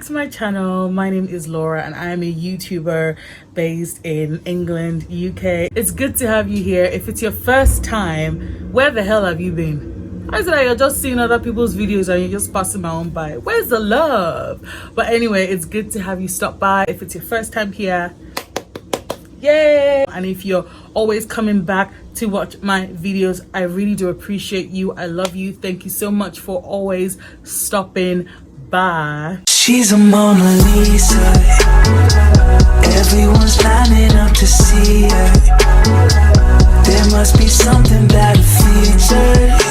to my channel. My name is Laura and I am a YouTuber based in England, UK. It's good to have you here. If it's your first time, where the hell have you been? I said that you're just seeing other people's videos and you're just passing my own by. Where's the love? But anyway, it's good to have you stop by. If it's your first time here, yay! And if you're always coming back to watch my videos, I really do appreciate you. I love you. Thank you so much for always stopping by. She's a Mona Lisa. Everyone's lining up to see her. There must be something that features.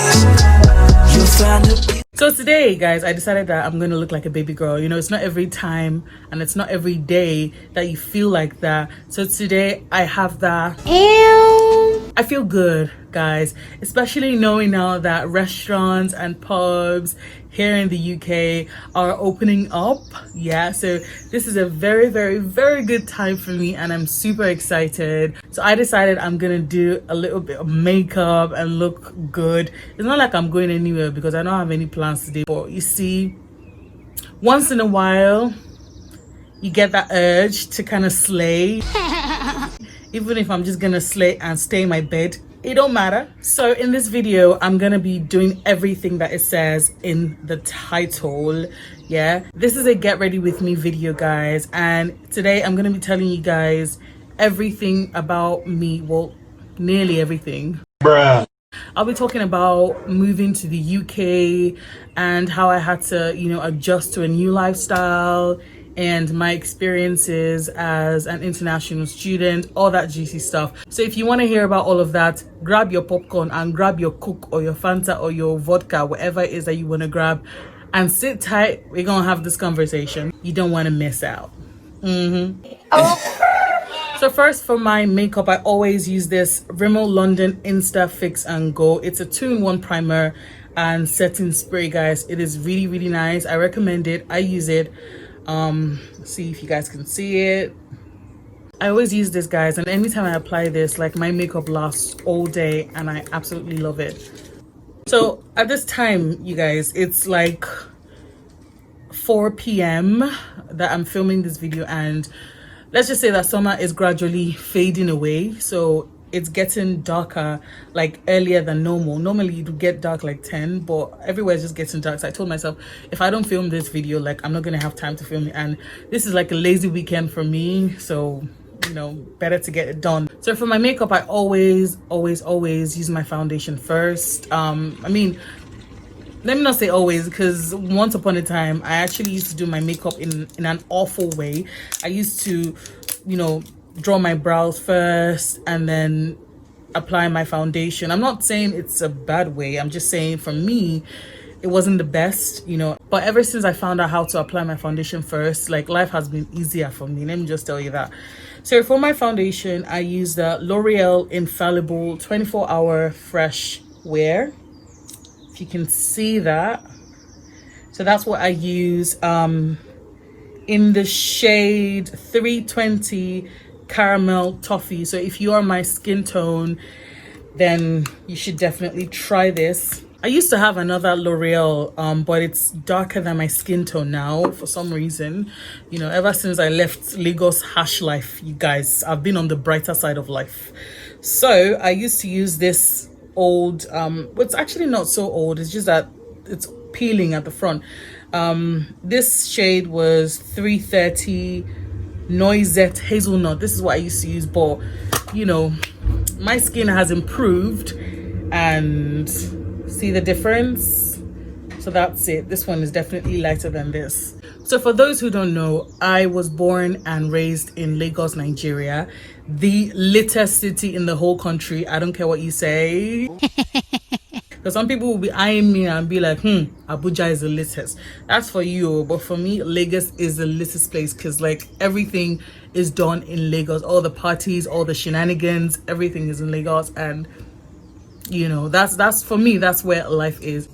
You'll find her. So today, guys, I decided that I'm gonna look like a baby girl. You know, it's not every time and it's not every day that you feel like that. So today I have that. I feel good, guys, especially knowing now that restaurants and pubs here in the UK are opening up. Yeah, so this is a very, very, very good time for me and I'm super excited. So I decided I'm gonna do a little bit of makeup and look good. It's not like I'm going anywhere because I don't have any plans today, but you see, once in a while you get that urge to kind of slay. Even if I'm just gonna slay and stay in my bed, it don't matter. So in this video, I'm gonna be doing everything that it says in the title. Yeah, this is a get ready with me video, guys, and today I'm gonna be telling you guys everything about me. Well, nearly everything. Bruh. I'll be talking about moving to the UK and how I had to, you know, adjust to a new lifestyle and my experiences as an international student, all that juicy stuff. So if you want to hear about all of that, grab your popcorn and grab your Coke or your Fanta or your vodka, whatever it is that you want to grab, and sit tight. We're gonna have this conversation. You don't want to miss out. So first, for my makeup, I always use this Rimmel London Insta Fix and Go. It's a 2-in-1 primer and setting spray, guys. It is really, really nice. I recommend it. I use it. See if you guys can see it. I always use this, guys, and anytime I apply this, like, my makeup lasts all day and I absolutely love it. So at this time, you guys, it's like 4 p.m. that I'm filming this video, and let's just say that summer is gradually fading away, so it's getting darker like earlier than normal. Normally it would get dark like 10, but everywhere's just getting dark. So I told myself, if I don't film this video, like, I'm not gonna have time to film it, and this is like a lazy weekend for me, so you know, better to get it done. So for my makeup, I always use my foundation first. I mean, let me not say always, because once upon a time I actually used to do my makeup in an awful way. I used to, you know, draw my brows first and then apply my foundation. I'm not saying it's a bad way, I'm just saying for me it wasn't the best, you know. But ever since I found out how to apply my foundation first, like, life has been easier for me, let me just tell you that. So for my foundation, I use the L'Oreal Infallible 24-hour fresh wear, if you can see that. So that's what I use, in the shade 320 Caramel Toffee. So if you are my skin tone, then you should definitely try this. I used to have another L'Oreal, but it's darker than my skin tone now for some reason. You know, ever since I left Lagos harsh life, you guys, I've been on the brighter side of life. So I used to use this old, it's actually not so old, it's just that it's peeling at the front. This shade was 330 Noisette Hazelnut. This is what I used to use, but you know, my skin has improved, and see the difference? So that's it. This one is definitely lighter than this. So for those who don't know, I was born and raised in Lagos, Nigeria, the littest city in the whole country. I don't care what you say. Because some people will be eyeing me and be like, Abuja is the latest. That's for you. But for me, Lagos is the latest place, because like everything is done in Lagos. All the parties, all the shenanigans, everything is in Lagos. And you know, that's for me, that's where life is.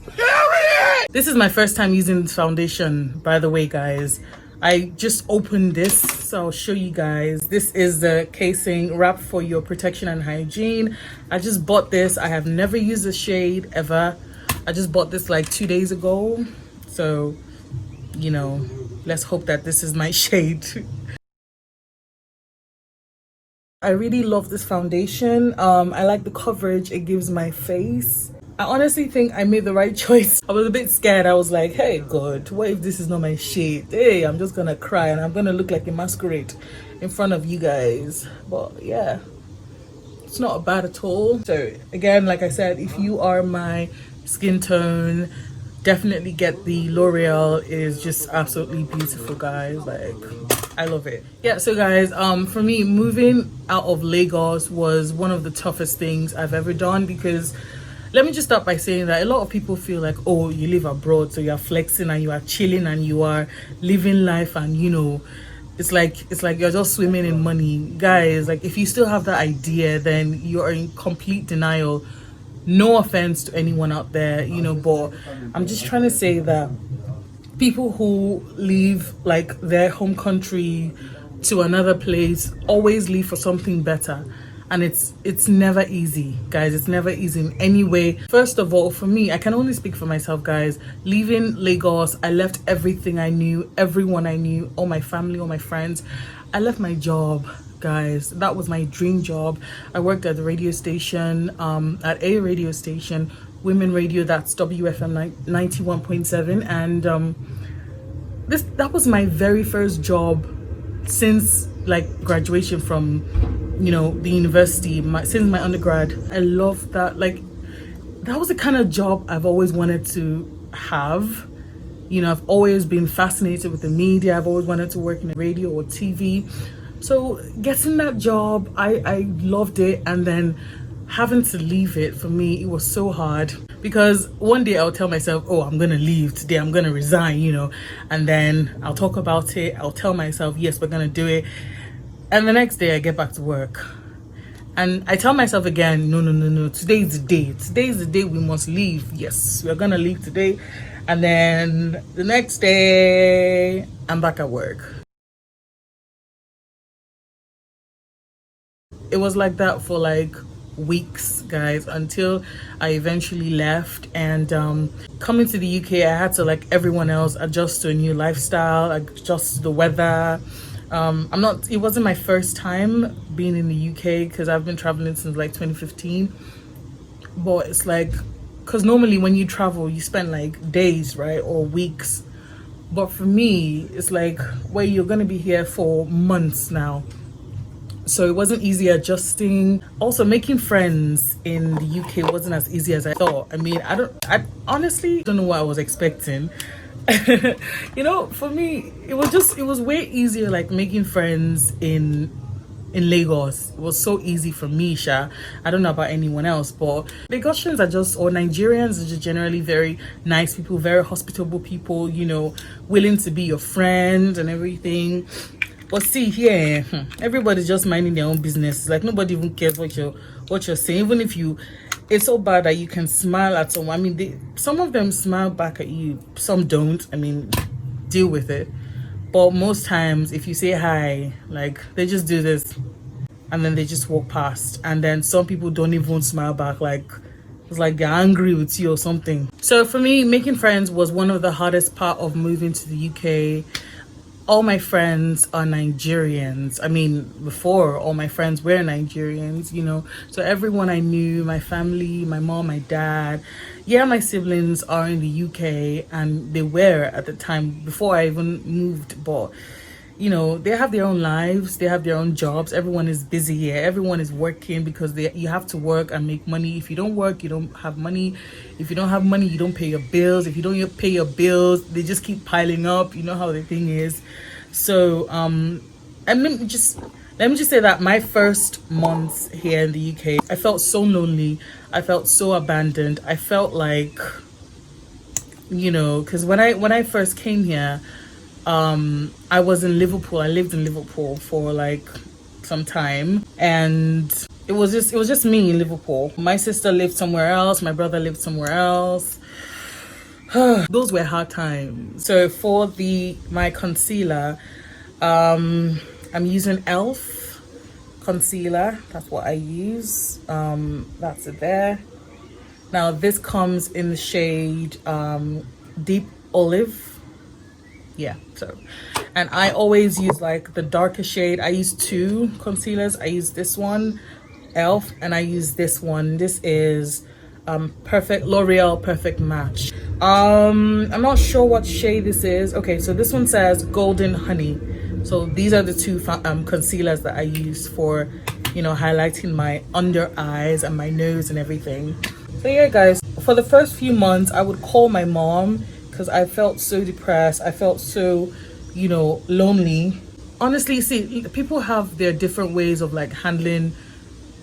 This is my first time using this foundation, by the way, guys. I just opened this, so I'll show you guys. This is the casing wrapped for your protection and hygiene. I just bought this. I have never used the shade ever. I just bought this like 2 days ago, so you know, let's hope that this is my shade. I really love this foundation. I like the coverage it gives my face. I honestly think I made the right choice. I was a bit scared. I was like, hey God, what if this is not my shade? Hey, I'm just gonna cry and I'm gonna look like a masquerade in front of you guys. But yeah, it's not bad at all. So again, like I said, if you are my skin tone, definitely get the L'Oreal. It is just absolutely beautiful, guys. Like, I love it. Yeah, so guys, for me, moving out of Lagos was one of the toughest things I've ever done, because let me just start by saying that a lot of people feel like, oh, you live abroad, so you are flexing and you are chilling and you are living life, and you know, it's like you're just swimming in money. Guys, like, if you still have that idea, then you are in complete denial. No offense to anyone out there, you know, but I'm just trying to say that people who leave like their home country to another place always leave for something better, and it's never easy, guys. It's never easy in any way. First of all, for me, I can only speak for myself, guys. Leaving Lagos, I left everything I knew, everyone I knew, all my family, all my friends. I left my job, guys. That was my dream job. I worked at the radio station, at a radio station, women radio, that's WFM 91.7, and that was my very first job since like graduation from, you know, the university, since my undergrad. I love that. Like, that was the kind of job I've always wanted to have. You know, I've always been fascinated with the media. I've always wanted to work in radio or TV. So getting that job, I loved it. And then having to leave it, for me, it was so hard, because one day I'll tell myself, oh, I'm gonna leave today, I'm gonna resign, you know, and then I'll talk about it, I'll tell myself, yes, we're gonna do it, and the next day I get back to work and I tell myself again, no, today's the day we must leave. Yes, we're gonna leave today. And then the next day I'm back at work. It was like that for like weeks, guys, until I eventually left. And coming to the UK, I had to, like everyone else, adjust to a new lifestyle, adjust to the weather. It wasn't my first time being in the UK, because I've been traveling since like 2015. But it's like, because normally when you travel, you spend like days, right, or weeks. But for me, it's like, well, you're gonna be here for months now. So it wasn't easy adjusting. Also, making friends in the UK wasn't as easy as I thought. I mean, I honestly don't know what I was expecting. You know, for me, it was way easier, like making friends in Lagos. It was so easy for me, Sha. I don't know about anyone else, but Lagosians are just, or Nigerians are just generally very nice people, very hospitable people, you know, willing to be your friend and everything. But see here, everybody's just minding their own business. Like, nobody even cares what you're saying. Even if it's so bad that you can smile at someone. I mean, some of them smile back at you, some don't. I mean, deal with it. But most times, if you say hi, like, they just do this and then they just walk past. And then some people don't even smile back, like it's like they're angry with you or something. So for me, making friends was one of the hardest part of moving to the UK. All my friends are Nigerians. I mean, before, all my friends were Nigerians, you know. So everyone I knew, my family, my mom, my dad, yeah, my siblings are in the UK, and they were at the time before I even moved. But, you know, they have their own lives, they have their own jobs. Everyone is busy here. Everyone is working because you have to work and make money. If you don't work, you don't have money. If you don't have money, you don't pay your bills. If you don't pay your bills, they just keep piling up. You know how the thing is. So let me just say that my first months here in the UK, I felt so lonely. I felt so abandoned. I felt like, you know, because when I first came here, I was in Liverpool. I lived in Liverpool for like some time, and it was just me in Liverpool. My sister lived somewhere else. My brother lived somewhere else. Those were hard times. So for my concealer, I'm using e.l.f. concealer. That's what I use. That's it there. Now this comes in the shade deep olive. yeah. So, and I always use like the darker shade. I use two concealers. I use this one, Elf, and I use this one. This is Perfect L'Oreal Perfect Match. I'm not sure what shade this is. Okay, so this one says Golden Honey. So these are the two concealers that I use for, you know, highlighting my under eyes and my nose and everything. So yeah, guys, for the first few months I would call my mom because I felt so depressed. I felt so, you know, lonely. Honestly, see, people have their different ways of like handling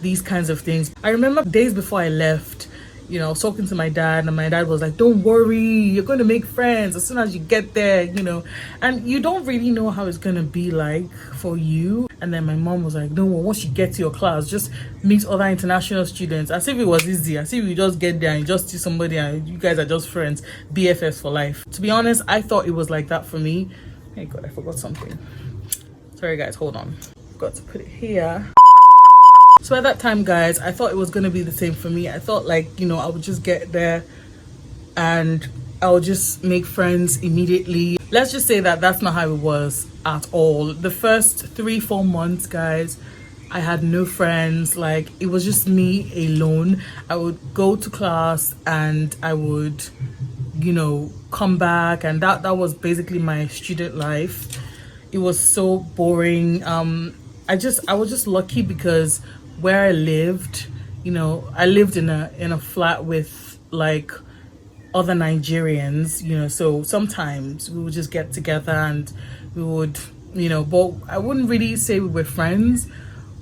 these kinds of things. I remember days before I left, you know, I was talking to my dad, and my dad was like, don't worry, you're going to make friends as soon as you get there, you know, and you don't really know how it's going to be like for you. And then my mom was like, no, well, once you get to your class, just meet other international students, as if it was easy, as if you just get there and you just see somebody and you guys are just friends, BFFs for life. To be honest, I thought it was like that for me. Hey God, I forgot something. Sorry guys, hold on, got to put it here. So at that time, guys, I thought it was going to be the same for me. I thought like, you know, I would just get there and I would just make friends immediately. Let's just say that that's not how it was at all. The first 3-4 months, guys, I had no friends. Like, it was just me alone. I would go to class and I would, you know, come back, and that was basically my student life. It was so boring. I was just lucky because where I lived, you know, I lived in a flat with like other Nigerians, you know, so sometimes we would just get together and we would, you know, but I wouldn't really say we were friends,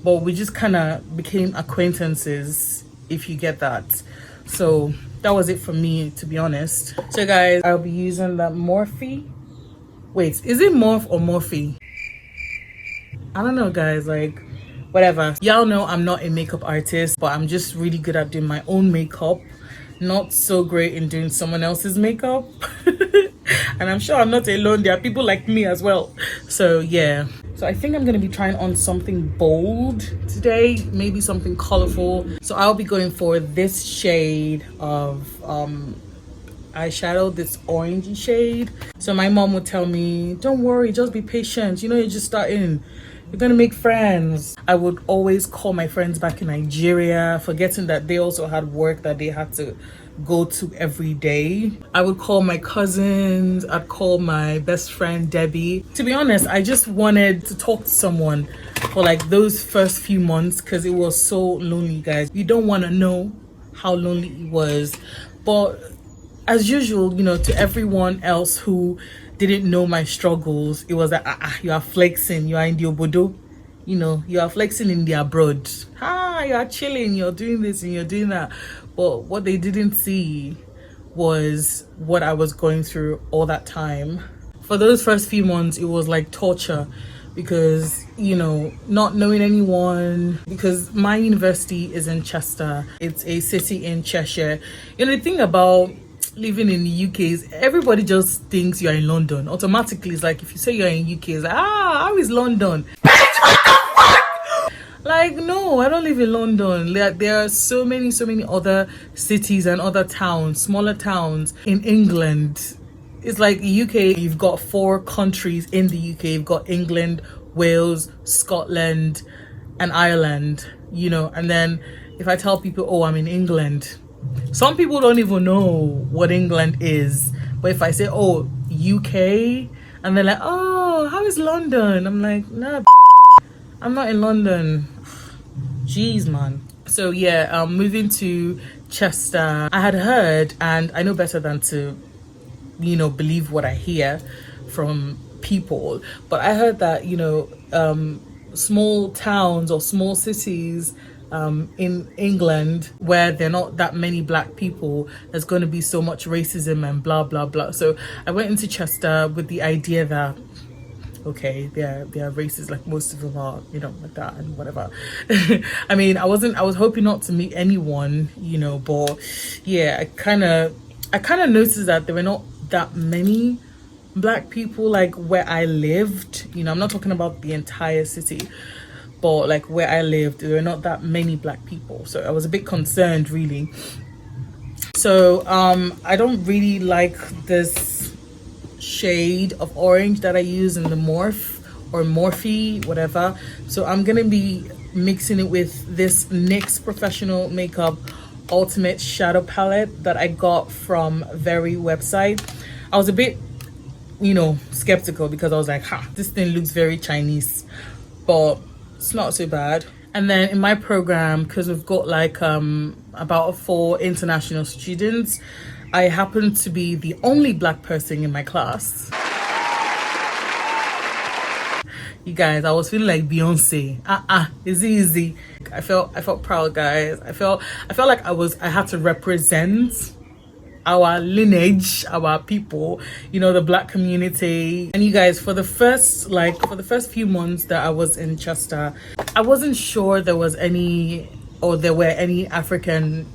but we just kind of became acquaintances, if you get that. So that was it for me, to be honest. So guys, I'll be using the Morphe. Wait, is it Morph or Morphe? I don't know, guys, like whatever. Y'all know I'm not a makeup artist, but I'm just really good at doing my own makeup, not so great in doing someone else's makeup. And I'm sure I'm not alone, there are people like me as well. So yeah, so I think I'm gonna be trying on something bold today, maybe something colorful. So I'll be going for this shade of eyeshadow, this orangey shade. So my mom would tell me, don't worry, just be patient, you know, you're just starting, you're gonna make friends. I would always call my friends back in Nigeria, forgetting that they also had work that they had to go to every day. I would call my cousins, I'd call my best friend Debbie. To be honest, I just wanted to talk to someone for like those first few months because it was so lonely, guys. You don't want to know how lonely it was. But as usual, you know, to everyone else who didn't know my struggles, it was like, you are flexing, you are in the obodo, you know, you are flexing in the abroad. You are chilling, you're doing this and you're doing that. But what they didn't see was what I was going through all that time. For those first few months, it was like torture because, you know, not knowing anyone, because my university is in Chester. It's a city in Cheshire. You know, the thing about living in the UK is everybody just thinks you're in London. Automatically, it's like if you say you're in UK, it's like, how is London? Like, no, I don't live in London. There are so many other cities and other towns, smaller towns in England. It's like UK, you've got 4 countries in the UK. You've got England, Wales, Scotland, and Ireland, you know. And then if I tell people, oh, I'm in England, some people don't even know what England is. But if I say, oh, UK, and they're like, oh, how is London? I'm like, nah, I'm not in London. Jeez, man. So yeah, moving to Chester, I had heard, and I know better than to, you know, believe what I hear from people, but I heard that, you know, small towns or small cities in England where there are not that many black people, there's going to be so much racism and blah blah blah. So I went into Chester with the idea that, okay, they're racist, like most of them are, you know, like that and whatever. I mean, I was hoping not to meet anyone, you know, but yeah, I kind of noticed that there were not that many black people like where I lived. You know, I'm not talking about the entire city, but like where I lived, there were not that many black people. So I was a bit concerned, really. So I don't really like this shade of orange that I use in the Morphe or Morphe, whatever. So I'm gonna be mixing it with this NYX Professional Makeup Ultimate Shadow Palette that I got from Very website. I was a bit, skeptical because I was like, this thing looks very Chinese, but it's not so bad. And then in my program, because we've got like about 4 international students, I happen to be the only black person in my class. You guys, I was feeling like Beyonce. It's easy. I felt proud, guys. I felt like I had to represent our lineage, our people, the black community. And you guys, for the first few months that I was in Chester, I wasn't sure there were any African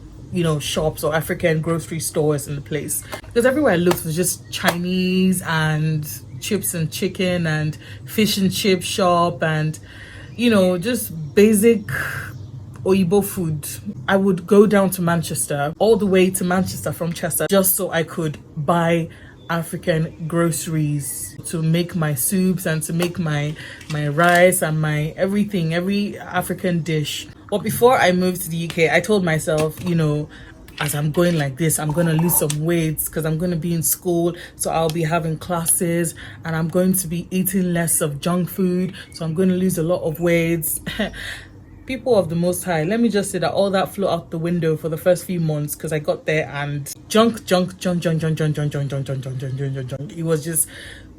shops or African grocery stores in the place, because everywhere I looked was just Chinese and chips and chicken and fish and chip shop and just basic Oyibo food. I would go down to Manchester, all the way to Manchester from Chester, just so I could buy African groceries to make my soups and to make my rice and my everything, every African dish. But before I moved to the UK, I told myself, as I'm going like this, I'm going to lose some weight because I'm going to be in school. So I'll be having classes and I'm going to be eating less of junk food. So I'm going to lose a lot of weight. People of the Most High, let me just say that all that flew out the window for the first few months, because I got there and junk. It was just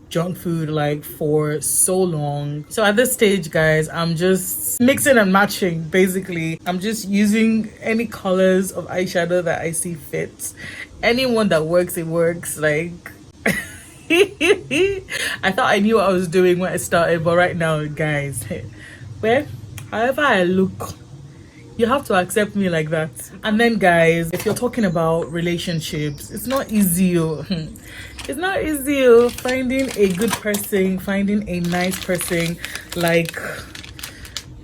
junk food like for so long. So at this stage, guys, I'm just mixing and matching. Basically, I'm just using any colors of eyeshadow that I see fit. Anyone that works, it works. Like I thought I knew what I was doing when I started, but right now, guys, however I look, you have to accept me like that. And then, guys, if you're talking about relationships, it's not easy. It's not easy finding a good person, finding a nice person, like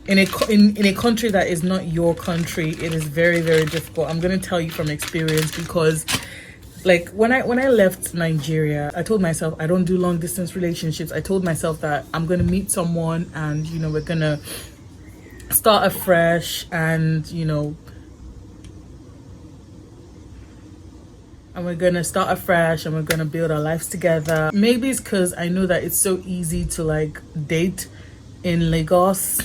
in a country that is not your country. It is very, very difficult. I'm gonna tell you from experience, because like when I left Nigeria, I told myself I don't do long distance relationships. I told myself that I'm gonna meet someone and we're gonna start afresh and we're gonna start afresh and we're gonna build our lives together. Maybe it's because I know that it's so easy to like date in Lagos.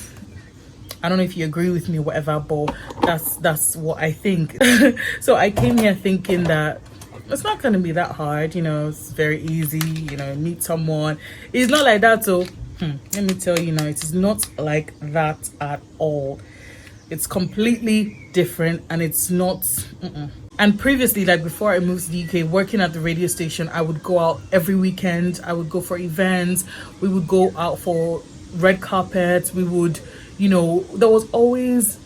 I don't know if you agree with me or whatever, but that's what I think. So I came here thinking that it's not gonna be that hard, it's very easy, meet someone. It's not like that. So let me tell you now, it is not like that at all. It's completely different, and it's not And previously, like before I moved to the UK, working at the radio station, I would go out every weekend. I would go for events. We would go out for red carpets. We would, there was always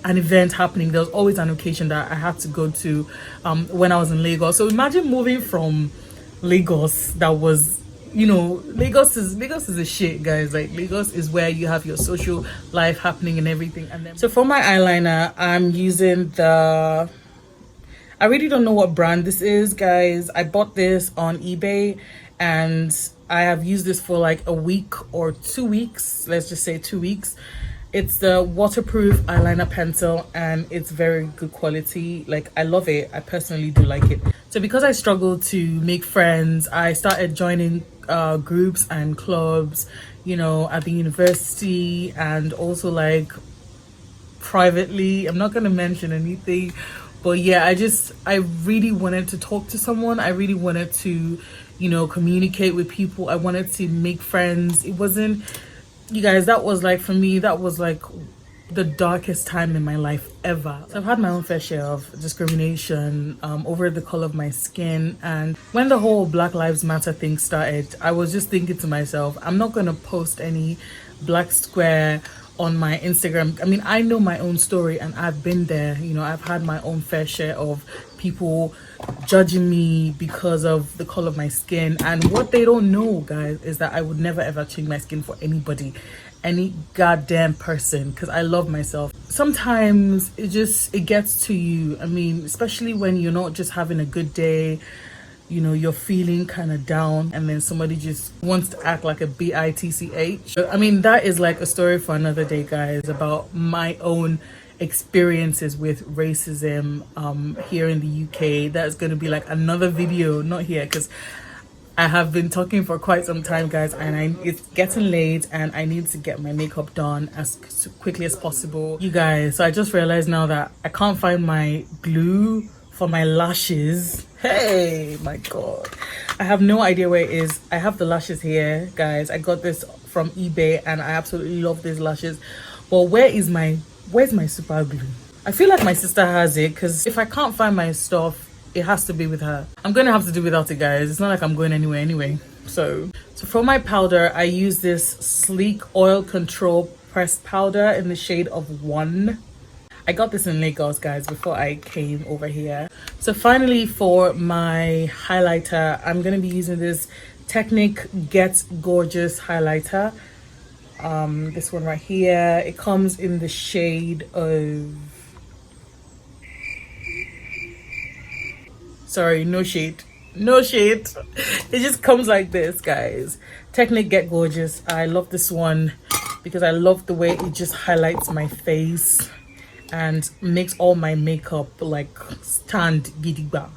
an event happening. There was always an occasion that I had to go to when I was in Lagos. So imagine moving from Lagos. That was, Lagos is a shit, guys. Like Lagos is where you have your social life happening and everything. And then, so for my eyeliner, I'm using I really don't know what brand this is, guys. I bought this on eBay and I have used this for like a week or 2 weeks. Let's just say 2 weeks. It's the waterproof eyeliner pencil and it's very good quality. Like, I love it. I personally do like it. So because I struggled to make friends, I started joining groups and clubs, at the university, and also like privately. I'm not going to mention anything, but yeah, I really wanted to talk to someone. I really wanted to, communicate with people. I wanted to make friends. It wasn't, you guys, that was like, for me, that was like the darkest time in my life ever. So I've had my own fair share of discrimination over the color of my skin. And when the whole Black Lives Matter thing started, I was just thinking to myself, I'm not going to post any black square on my Instagram. I mean, I know my own story and I've been there. I've had my own fair share of people judging me because of the color of my skin. And what they don't know, guys, is that I would never ever change my skin for anybody, any goddamn person, because I love myself. Sometimes it gets to you. I mean, especially when you're not just having a good day, you know, you're feeling kind of down and then somebody just wants to act like a bitch. I mean, that is like a story for another day, guys, about my own experiences with racism here in the UK. That's going to be like another video, not here, because I have been talking for quite some time, guys, and it's getting late and I need to get my makeup done as quickly as possible. You guys, so I just realized now that I can't find my glue for my lashes. Hey, my God. I have no idea where it is. I have the lashes here, guys. I got this from eBay and I absolutely love these lashes. But where's my super glue? I feel like my sister has it, because if I can't find my stuff, it has to be with her. I'm gonna have to do without it, guys. It's not like I'm going anywhere anyway. So for my powder, I use this Sleek Oil Control pressed powder in the shade of 1. I got this in Lagos, guys, before I came over here. So finally, for my highlighter, I'm gonna be using this Technic Get Gorgeous highlighter. This one right here. It comes in the shade of, sorry, no shade, it just comes like this, guys. Technic Get Gorgeous. I love this one because I love the way it just highlights my face and makes all my makeup like stand gidigba.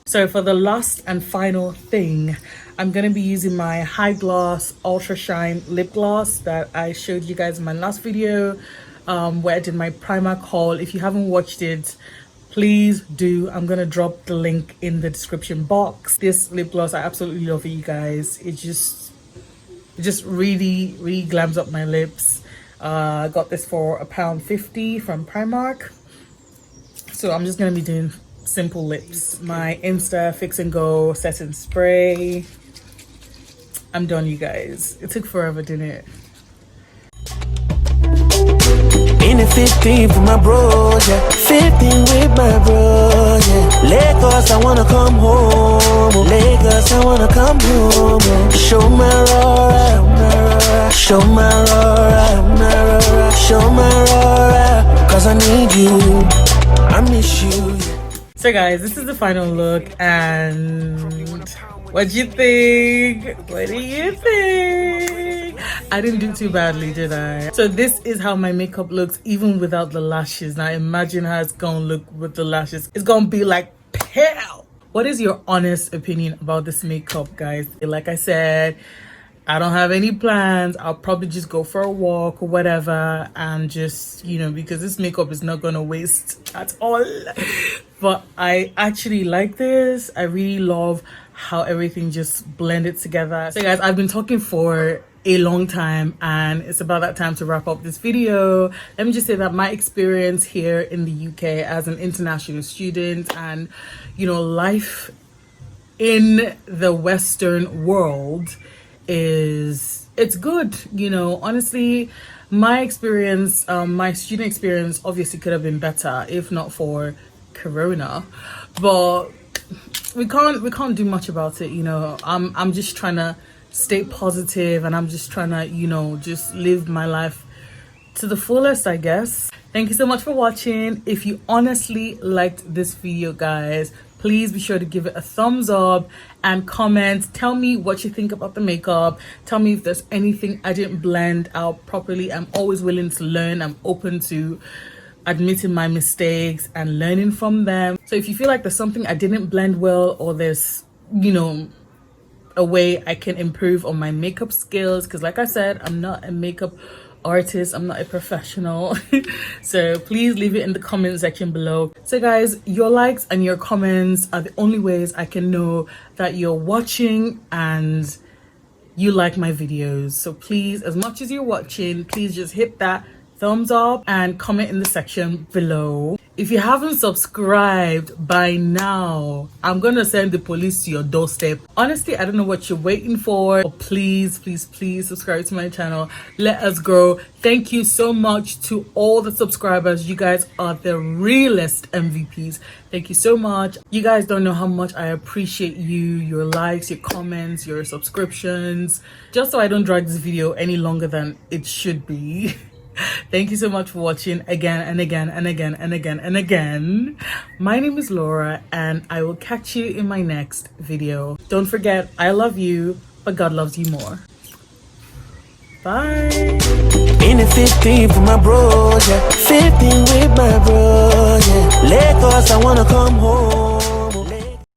So for the last and final thing, I'm gonna be using my High Gloss Ultra Shine lip gloss that I showed you guys in my last video, where I did my primer haul. If you haven't watched it, please do. I'm gonna drop the link in the description box. This lip gloss, I absolutely love it, you guys. It just really glams up my lips. I got this for £1.50 from Primark. So I'm just gonna be doing simple lips. My Insta Fix and Go setting spray. I'm done, you guys. It took forever, didn't it? In the 15 for my bro, yeah. 15 with my bro, yeah. Lagos, I wanna come home. Lagos, I wanna come home. Show my Laura, show my Laura, show my Laura. Cause I need you, I miss you. So guys, this is the final look, and what do you think? What do you think? I didn't do too badly, did I? So this is how my makeup looks even without the lashes. Now imagine how it's gonna look with the lashes. It's gonna be like pale. What is your honest opinion about this makeup, guys? Like I said, I don't have any plans. I'll probably just go for a walk or whatever, and just, you know, because this makeup is not gonna waste at all. But I actually like this. I really love how everything just blended together. So guys, I've been talking for a long time and it's about that time to wrap up this video. Let me just say that my experience here in the UK as an international student, and you know, life in the Western world, it's good. You know, honestly, my experience, my student experience obviously could have been better if not for Corona, but we can't do much about it. You know, I'm just trying to stay positive, and I'm just trying to, you know, just live my life to the fullest, I guess. Thank you so much for watching. If you honestly liked this video, guys, please be sure to give it a thumbs up and comment. Tell me what you think about the makeup. Tell me if there's anything I didn't blend out properly. I'm always willing to learn. I'm open to admitting my mistakes and learning from them. So if you feel like there's something I didn't blend well, or there's, you know, a way I can improve on my makeup skills, because like I said, I'm not a makeup artist, I'm not a professional. So please leave it in the comment section below. So guys, your likes and your comments are the only ways I can know that you're watching and you like my videos. So please, as much as you're watching, please just hit that thumbs up and comment in the section below. If you haven't subscribed by now, I'm gonna send the police to your doorstep. Honestly, I don't know what you're waiting for, but please subscribe to my channel. Let us grow. Thank you so much to all the subscribers. You guys are the realest MVPs. Thank you so much. You guys don't know how much I appreciate you, your likes, your comments, your subscriptions, just so I don't drag this video any longer than it should be. Thank you so much for watching again and again and again and again and again. My name is Laura, and I will catch you in my next video. Don't forget, I love you, but God loves you more. Bye. In the 15 for my bros, yeah. 15 with my bros, yeah. Lagos, I wanna come home.